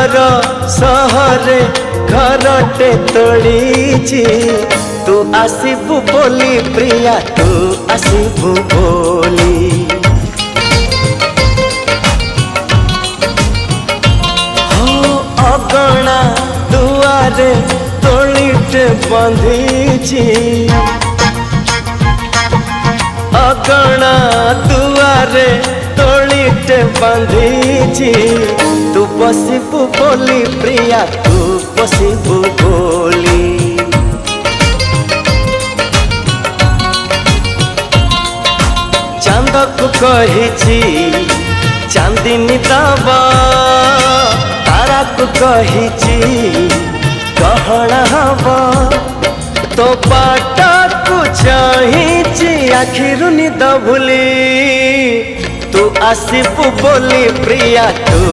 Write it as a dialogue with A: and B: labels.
A: दूर सहरे घरटे तोड़ीची तू आसीबु बोली प्रिया तू आसीबु बोली हो अगणा दुआरे तोड़ीटे बंधीची अगणा दुआरे तोड़ीटे बंधीची तू बसिबु बोली प्रिया तू बसिबु बोली चांद को कहिची चांदिनी दबा तारा को कहिची गहना हवा तो पाटा को चाहिची आखिरु निद भूली तू आसीबु बोली प्रिया तू